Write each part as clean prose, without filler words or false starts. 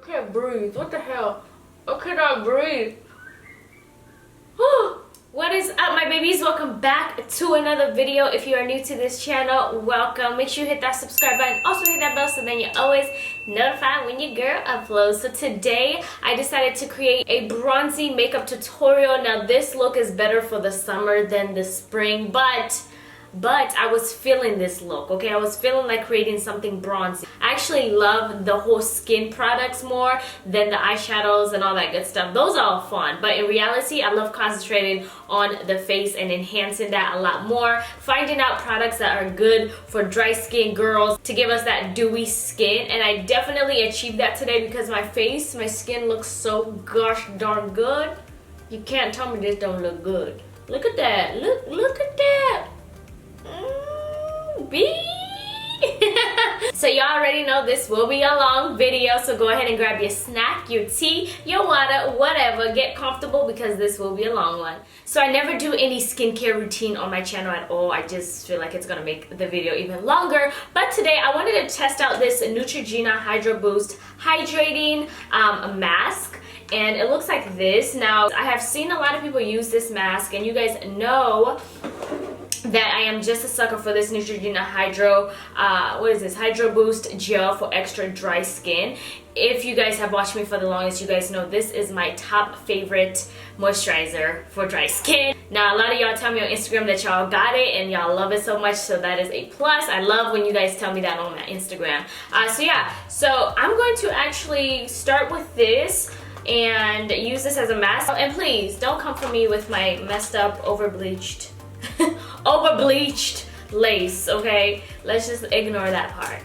can't breathe. What the hell? I cannot breathe. What is up, my babies? Welcome back to another video. If you are new to this channel, welcome. Make sure you hit that subscribe button. Also hit that bell so then you're always notified when your girl uploads. So today I decided to create a bronzy makeup tutorial. Now this look is better for the summer than the spring, but I was feeling this look, okay? I was feeling like creating something bronzy. I actually love the whole skin products more than the eyeshadows and all that good stuff. Those are all fun, but in reality, I love concentrating on the face and enhancing that a lot more. Finding out products that are good for dry skin girls to give us that dewy skin, and I definitely achieved that today because my skin looks so gosh darn good. You can't tell me this don't look good. Look at that, look at that. So y'all already know this will be a long video, so go ahead and grab your snack, your tea, your water, whatever. Get comfortable because this will be a long one. So I never do any skincare routine on my channel at all. I just feel like it's gonna make the video even longer. But today I wanted to test out this Neutrogena Hydro Boost Hydrating Mask. And it looks like this. Now, I have seen a lot of people use this mask, and you guys know that I am just a sucker for this Neutrogena Hydro, Hydro Boost Gel for extra dry skin. If you guys have watched me for the longest, you guys know this is my top favorite moisturizer for dry skin. Now, a lot of y'all tell me on Instagram that y'all got it and y'all love it so much, so that is a plus. I love when you guys tell me that on my Instagram. So I'm going to actually start with this and use this as a mask. And please, don't come for me with my messed up, over bleached lace, okay? Let's just ignore that part.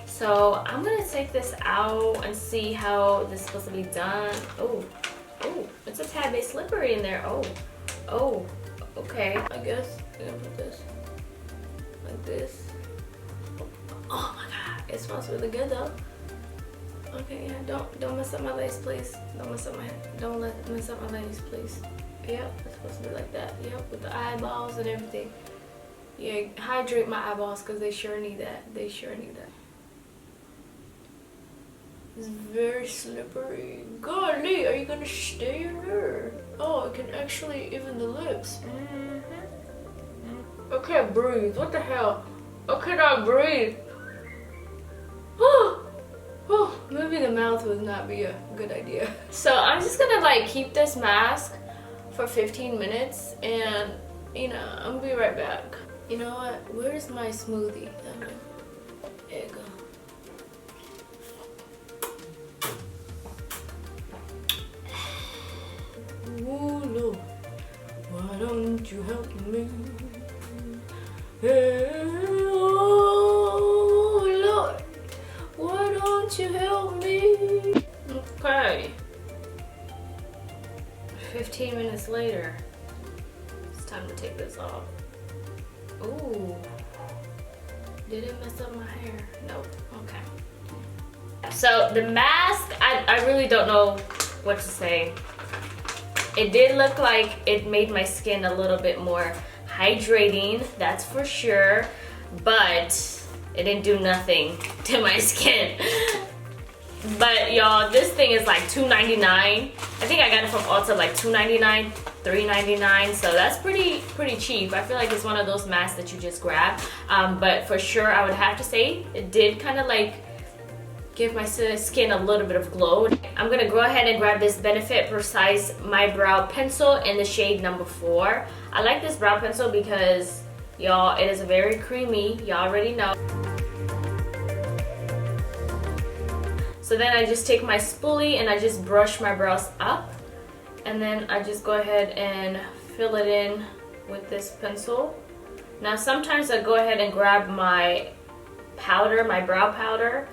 So I'm gonna take this out and see how this is supposed to be done. Oh, it's a tad bit slippery in there. Oh, okay. I guess I'm gonna put this like this. Oh my god, it smells really good though. Okay, yeah, don't mess up my lace, please. Don't mess up my lace, please. Yep, it's supposed to be like that. Yep, with the eyeballs and everything. Yeah, hydrate my eyeballs because they sure need that. They sure need that. It's very slippery. Golly, are you gonna stay in there? Oh, I can actually even the lips. I can't breathe. What the hell? I cannot breathe. Maybe the mouth would not be a good idea. So I'm just gonna like keep this mask for 15 minutes and you know, I'm gonna be right back. You know what? Where's my smoothie? There you go. Oh Lord, why don't you help me? Hey, oh Lord, why don't you help me? Okay. 15 minutes later, it's time to take this off. Ooh, did it mess up my hair? Nope, okay. So the mask, I really don't know what to say. It did look like it made my skin a little bit more hydrating, that's for sure, but it didn't do nothing to my skin. But y'all, this thing is like $2.99. I think I got it from Ulta like $2.99, $3.99. So that's pretty cheap. I feel like it's one of those masks that you just grab. But for sure, I would have to say it did kind of like give my skin a little bit of glow. I'm gonna go ahead and grab this Benefit Precise My Brow Pencil in the shade number 4. I like this brow pencil because y'all, it is very creamy. Y'all already know. So then I just take my spoolie and I just brush my brows up, and then I just go ahead and fill it in with this pencil. Now sometimes I go ahead and grab my powder, my brow powder.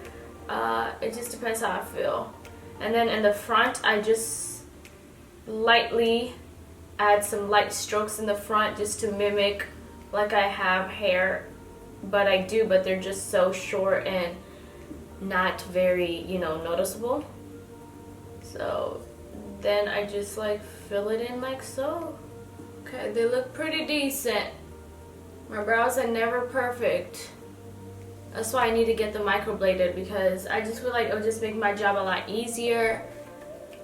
It just depends how I feel. And then in the front I just lightly add some light strokes in the front just to mimic like I have hair, but they're just so short and not very, you know, noticeable. So then I just like fill it in like so. Okay, they look pretty decent. My brows are never perfect. That's why I need to get the microbladed, because I just feel like it'll just make my job a lot easier.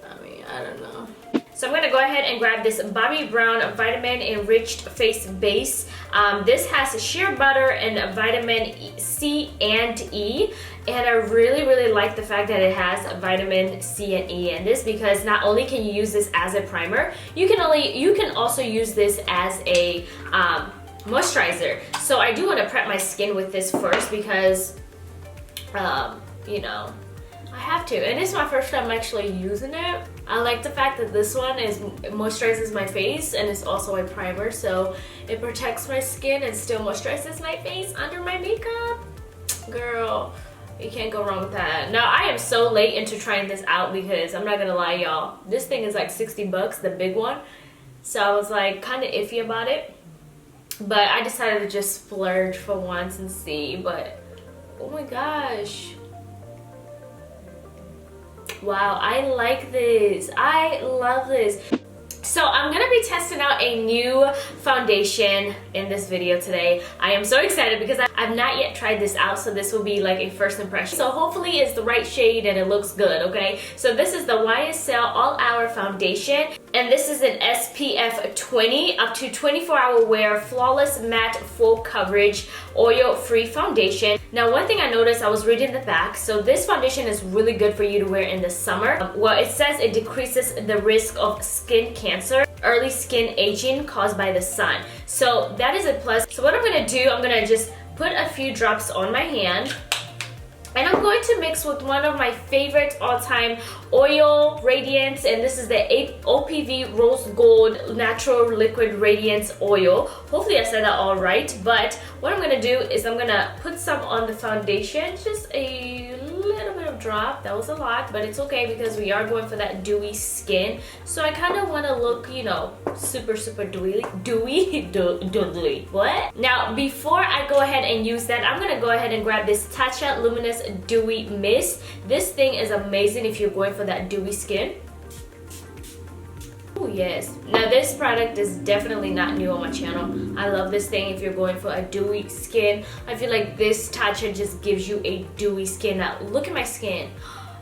I mean, I don't know. So I'm going to go ahead and grab this Bobbi Brown Vitamin-Enriched Face Base. This has shea butter and vitamin C and E. And I really like the fact that it has vitamin C and E in this, because not only can you use this as a primer, you can also use this as a moisturizer. So I do want to prep my skin with this first, because you know, I have to. And it's my first time actually using it. I like the fact that this one moisturizes my face, and it's also a primer, so it protects my skin and still moisturizes my face under my makeup. Girl, you can't go wrong with that. Now, I am so late into trying this out, because I'm not gonna lie, y'all, this thing is like 60 bucks, the big one. So I was like kind of iffy about it, but I decided to just splurge for once and see. But oh my gosh, wow, I like this. I love this. So I'm gonna be testing out a new foundation in this video today. I am so excited because I've not yet tried this out, so this will be like a first impression. So hopefully it's the right shade and it looks good, okay? So this is the YSL All Hour Foundation, and this is an SPF 20 up to 24-hour wear, flawless matte full coverage, oil-free foundation. Now, one thing I noticed, I was reading the back, so this foundation is really good for you to wear in the summer. Well, it says it decreases the risk of skin cancer, early skin aging caused by the sun. So that is a plus. So what I'm gonna do, I'm gonna just put a few drops on my hand, and I'm going to mix with one of my favorite all-time oil radiance, and this is the OPV Rose Gold Natural Liquid Radiance Oil. Hopefully I said that all right. But what I'm gonna do is I'm gonna put some on the foundation, just a little bit of drop. That was a lot, but it's okay because we are going for that dewy skin. So I kind of want to look, you know, super dewy. What? Now, before I go ahead and use that, I'm gonna go ahead and grab this Tatcha Luminous Dewy Mist. This thing is amazing if you're going for that dewy skin. Oh yes. Now this product is definitely not new on my channel. I love this thing if you're going for a dewy skin. I feel like this Tatcha just gives you a dewy skin. Now look at my skin.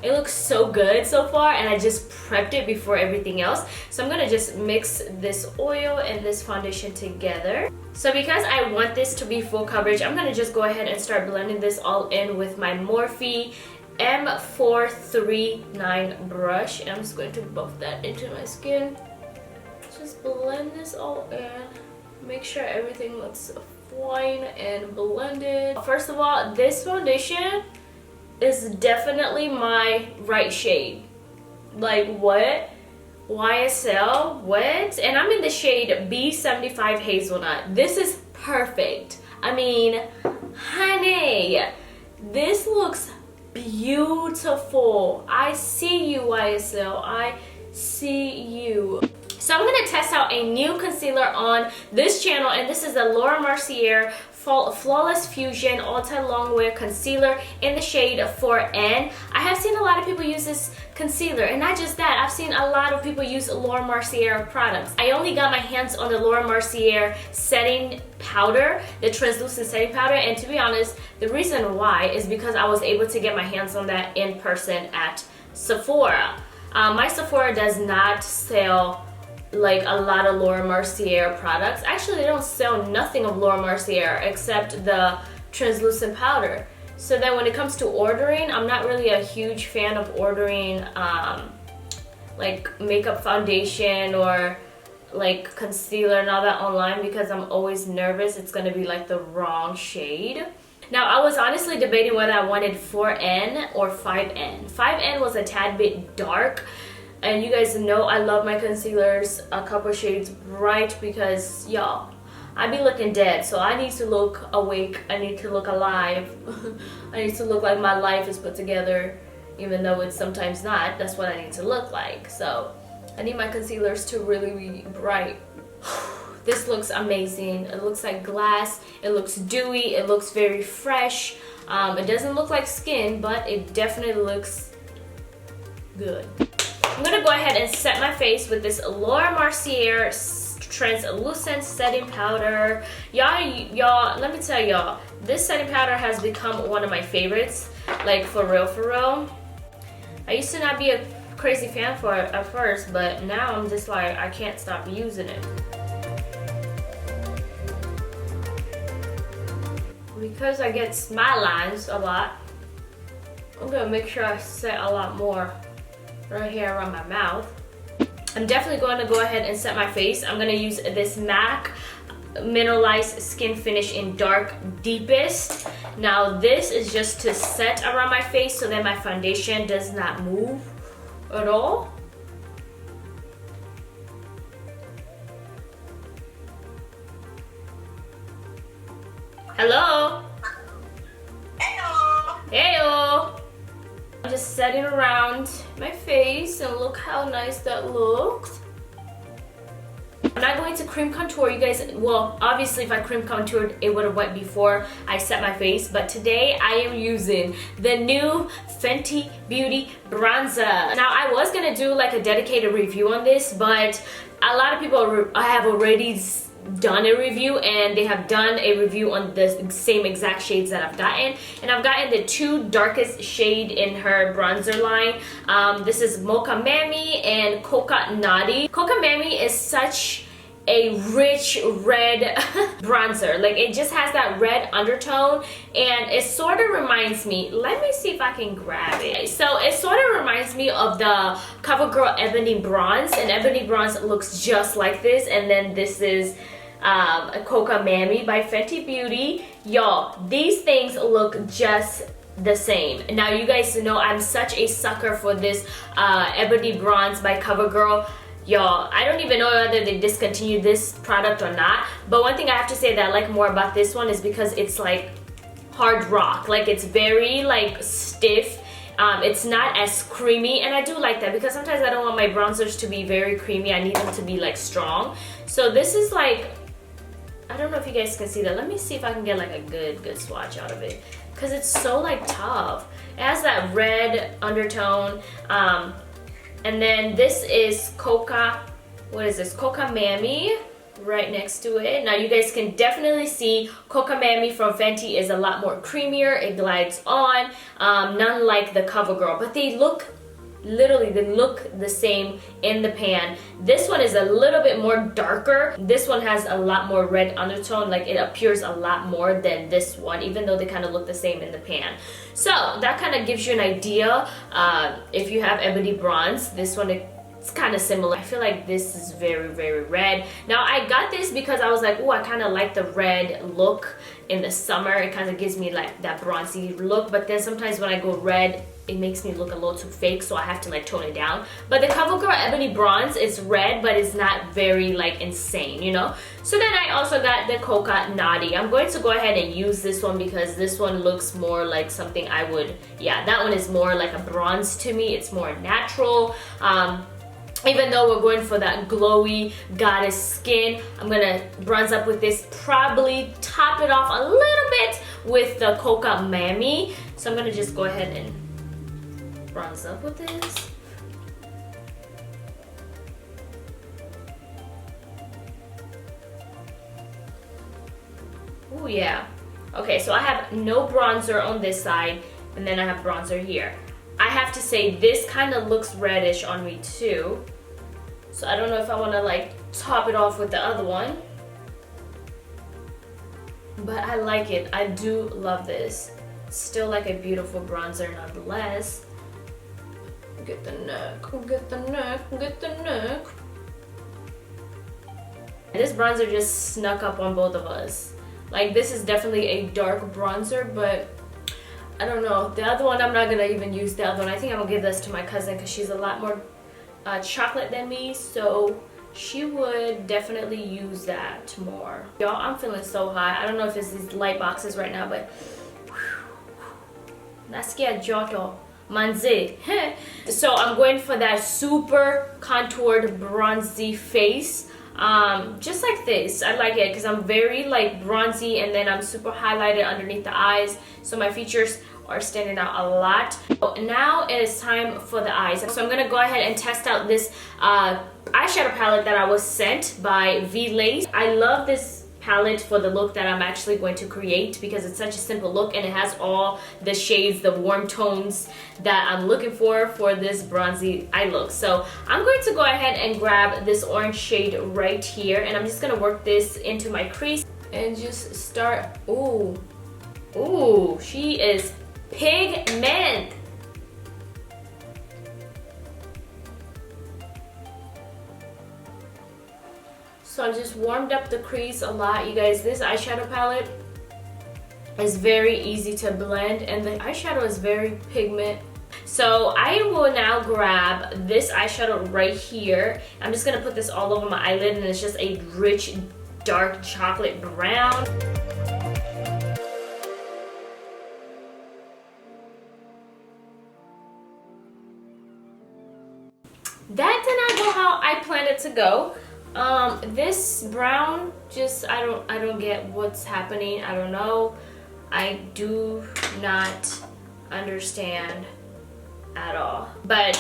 It looks so good so far, and I just prepped it before everything else. So I'm gonna just mix this oil and this foundation together. So because I want this to be full coverage, I'm gonna just go ahead and start blending this all in with my Morphe M439 brush. And I'm just going to buff that into my skin. Just blend this all in. Make sure everything looks fine and blended. First of all, this foundation is definitely my right shade. Like, what? YSL? What? And I'm in the shade B75 Hazelnut. This is perfect. I mean, honey, this looks beautiful. I see you, YSL. I see you. So I'm going to test out a new concealer on this channel, and this is the Laura Mercier Flawless Fusion Ultra Longwear Concealer in the shade 4N. I have seen a lot of people use this concealer, and not just that, I've seen a lot of people use Laura Mercier products. I only got my hands on the Laura Mercier setting powder, the translucent setting powder, and to be honest, the reason why is because I was able to get my hands on that in person at Sephora. My Sephora does not sell like a lot of Laura Mercier products. Actually, they don't sell nothing of Laura Mercier except the translucent powder. So then when it comes to ordering, I'm not really a huge fan of ordering like makeup foundation or like concealer and all that online, because I'm always nervous it's gonna be like the wrong shade. Now, I was honestly debating whether I wanted 4N or 5N. 5N was a tad bit dark, and you guys know I love my concealers a couple shades bright because, y'all, I be looking dead, so I need to look awake, I need to look alive, I need to look like my life is put together, even though it's sometimes not. That's what I need to look like. So I need my concealers to really be bright. This looks amazing. It looks like glass, it looks dewy, it looks very fresh. It doesn't look like skin, but it definitely looks good. I'm gonna go ahead and set my face with this Laura Mercier translucent setting powder. Y'all, let me tell y'all, This setting powder has become one of my favorites, like for real. I used to not be a crazy fan for it at first, but now I'm just like, I can't stop using it. Because I get smile lines a lot, I'm gonna make sure I set a lot more right here around my mouth. I'm definitely going to go ahead and set my face. I'm gonna use this MAC Mineralized Skin Finish in Dark Deepest. Now this is just to set around my face so that my foundation does not move at all. Hello? Hello. Heyo! I'm just setting around my face and look how nice that looks. I'm not going to cream contour, you guys. Well, obviously if I cream contoured, it would have went before I set my face, but today I am using the new Fenty Beauty Bronzer. Now I was gonna do like a dedicated review on this, but a lot of people have already done a review, and they have done a review on the same exact shades that I've gotten, and I've gotten the two darkest shade in her bronzer line. This is Mocha Mami and Coca Naughty. Coca Mami is such a rich red bronzer. Like, it just has that red undertone, and it sort of reminds me, let me see if I can grab it. So it sort of reminds me of the CoverGirl Ebony Bronze, and Ebony Bronze looks just like this, and then this is a Coca Mami by Fenty Beauty. Y'all, these things look just the same. Now you guys know I'm such a sucker for this Ebony Bronze by CoverGirl. Y'all, I don't even know whether they discontinued this product or not, but one thing I have to say that I like more about this one is because it's like hard rock. Like, it's very like stiff. It's not as creamy, and I do like that because sometimes I don't want my bronzers to be very creamy. I need them to be like strong. So this is like, I don't know if you guys can see that. Let me see if I can get like a good swatch out of it, because it's so like tough. It has that red undertone. And then this is Coca, what is this? Coca Mami right next to it. Now you guys can definitely see Coca Mami from Fenty is a lot more creamier. It glides on, none like the CoverGirl, but they look, literally they look the same in the pan. This one is a little bit more darker. This one has a lot more red undertone. Like, it appears a lot more than this one, even though they kind of look the same in the pan. So that kind of gives you an idea. If you have Ebony Bronze, this one, it's kind of similar. I feel like this is very red. Now I got this because I was like, oh, I kind of like the red look in the summer. It kind of gives me like that bronzy look, but then sometimes when I go red, it makes me look a little too fake, so I have to like tone it down. But the CoverGirl Ebony Bronze is red, but it's not very like insane, you know? So then I also got the Coca Naughty. I'm going to go ahead and use this one because this one looks more like something I would, yeah, that one is more like a bronze to me. It's more natural. Even though we're going for that glowy goddess skin, I'm gonna bronze up with this, probably top it off a little bit with the Coca Mami. So I'm gonna just go ahead and bronze up with this. Oh yeah. Okay, so I have no bronzer on this side, and then I have bronzer here. I have to say, this kind of looks reddish on me too. So I don't know if I want to like top it off with the other one. But I like it. I do love this. It's still like a beautiful bronzer nonetheless. Get the neck, get the neck, get the neck. This bronzer just snuck up on both of us. Like, this is definitely a dark bronzer, but I don't know. The other one, I'm not gonna even use the other one. I think I'm gonna give this to my cousin because she's a lot more chocolate than me, so she would definitely use that more. Y'all, I'm feeling so hot. I don't know if it's these light boxes right now, but nasikia joto manze. So I'm going for that super contoured bronzy face. Just like this. I like it because I'm very like bronzy, and then I'm super highlighted underneath the eyes, so my features are standing out a lot. So now it is time for the eyes. So I'm gonna go ahead and test out this eyeshadow palette that I was sent by V.LACE. I love this palette for the look that I'm actually going to create, because it's such a simple look and it has all the shades, the warm tones that I'm looking for this bronzy eye look. So I'm going to go ahead and grab this orange shade right here, and I'm just going to work this into my crease and just start. Ooh, she is pigment. So I just warmed up the crease a lot, you guys. This eyeshadow palette is very easy to blend, and the eyeshadow is very pigment. So I will now grab this eyeshadow right here. I'm just gonna put this all over my eyelid, and it's just a rich, dark chocolate brown. That did not go how I planned it to go. This brown, just I don't get what's happening. I don't know. I do not understand at all. But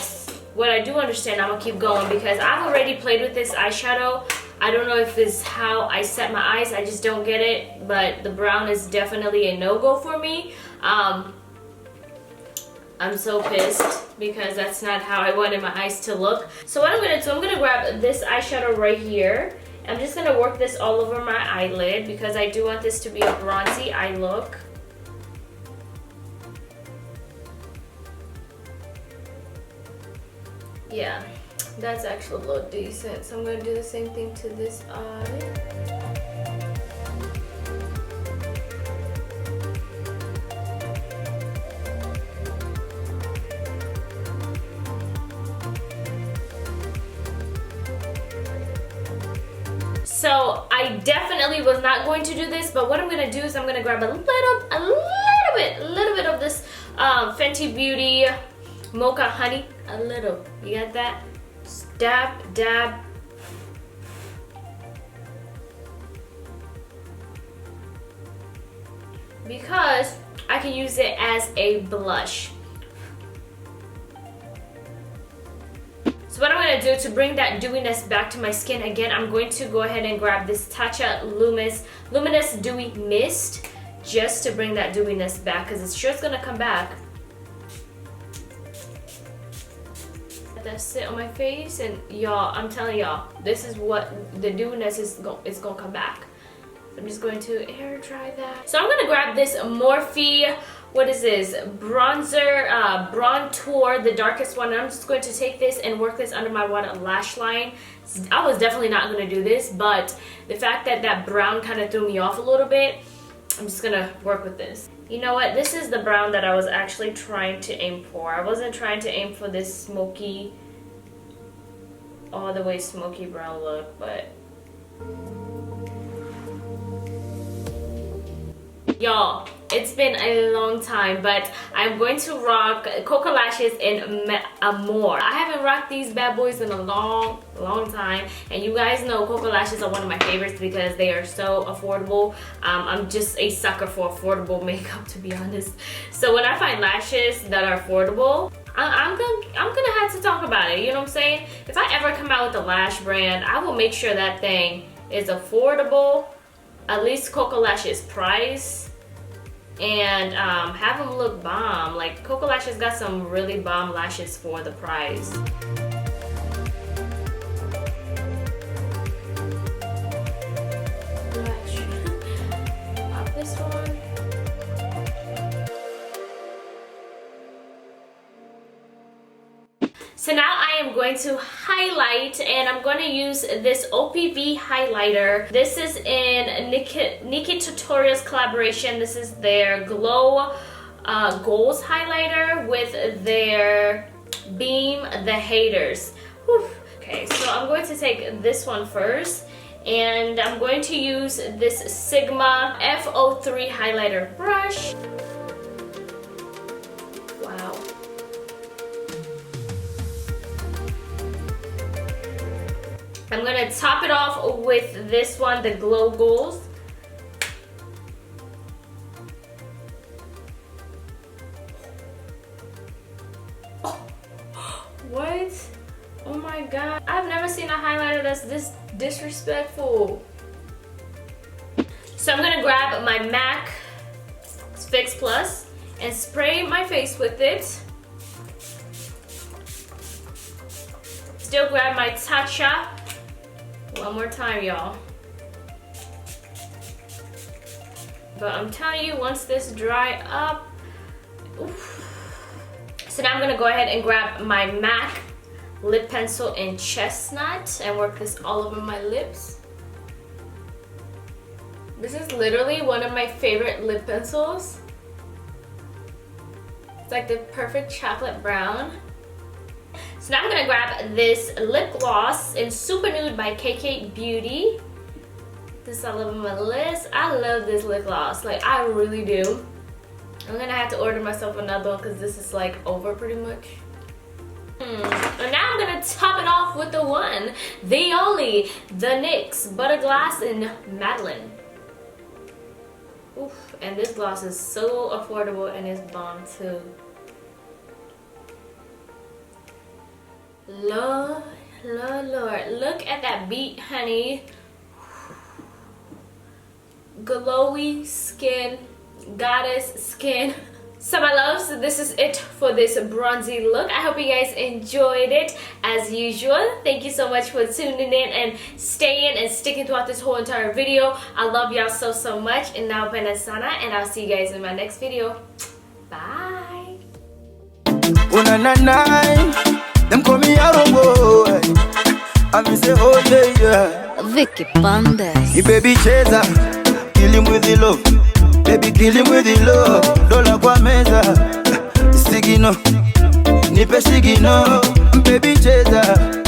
what I do understand, I'm gonna keep going because I've already played with this eyeshadow. I don't know if it's how I set my eyes, I just don't get it, but the brown is definitely a no-go for me. I'm so pissed because that's not how I wanted my eyes to look. So what I'm gonna do, I'm gonna grab this eyeshadow right here. I'm just gonna work this all over my eyelid because I do want this to be a bronzy eye look. Yeah, that's actually a little decent. So I'm gonna do the same thing to this eye. So I definitely was not going to do this, but what I'm gonna do is I'm gonna grab a little bit of this Fenty Beauty Mocha Honey. A little, you got that? Dab, dab. Because I can use it as a blush. So what I'm going to do to bring that dewiness back to my skin, again, I'm going to go ahead and grab this Tatcha Luminous Dewy Mist just to bring that dewiness back, because it's sure going to come back. Let that sit on my face, and y'all, I'm telling y'all, this is what the dewiness is going to come back. I'm just going to air dry that. So I'm going to grab this Morphe, what is this, bronzer, Bronzer, the darkest one. And I'm just going to take this and work this under my lash line. I was definitely not going to do this, but the fact that that brown kind of threw me off a little bit, I'm just going to work with this. You know what, this is the brown that I was actually trying to aim for. I wasn't trying to aim for this smoky, all the way smoky brown look, but y'all, it's been a long time, but I'm going to rock COCA lashes in AMORE. I haven't rocked these bad boys in a long time, and you guys know COCA lashes are one of my favorites because they are so affordable. I'm just a sucker for affordable makeup, to be honest. So when I find lashes that are affordable, I'm gonna have to talk about it, you know what I'm saying? If I ever come out with a lash brand, I will make sure that thing is affordable, at least COCA lashes price, and have them look bomb. Like, COCA lashes got some really bomb lashes for the price. Pop this one. So now I am going to highlight, and I'm going to use this OPV highlighter. This is in Nikki Tutorials collaboration. This is their Glow Goals highlighter with their Beam the Haters. Whew. Okay, so I'm going to take this one first, and I'm going to use this Sigma F03 highlighter brush. Wow. I'm gonna top it off with this one, the Glow Goals. Oh, what? Oh my god. I've never seen a highlighter that's this disrespectful. So I'm gonna grab my MAC Fix Plus and spray my face with it. Still grab my Tatcha. One more time, y'all. But I'm telling you, once this dry up, oof. So now I'm gonna go ahead and grab my MAC lip pencil in Chestnut and work this all over my lips. This is literally one of my favorite lip pencils. It's like the perfect chocolate brown. So now I'm gonna grab this lip gloss in Super Nude by KK Beauty. This all over my lips. I love this lip gloss, like I really do. I'm gonna have to order myself another one because this is like over pretty much. And now I'm gonna top it off with the one, the only, the NYX Butter Gloss in Madeline. Oof, and this gloss is so affordable and it's bomb too. Lord, Lord, Lord, look at that beat, honey. Glowy skin, goddess skin. So my loves, this is it for this bronzy look. I hope you guys enjoyed it as usual. Thank you so much for tuning in and staying and sticking throughout this whole entire video. I love y'all so, so much. And now sana, and I'll see you guys in my next video. Bye. Them call me Arongo. I say, oh yeah. Vicky Bandes. The baby chaser, kill him with the love. Baby, kill him with the love. Dola kwa meza, sigino, nipe sigino. Baby chaser.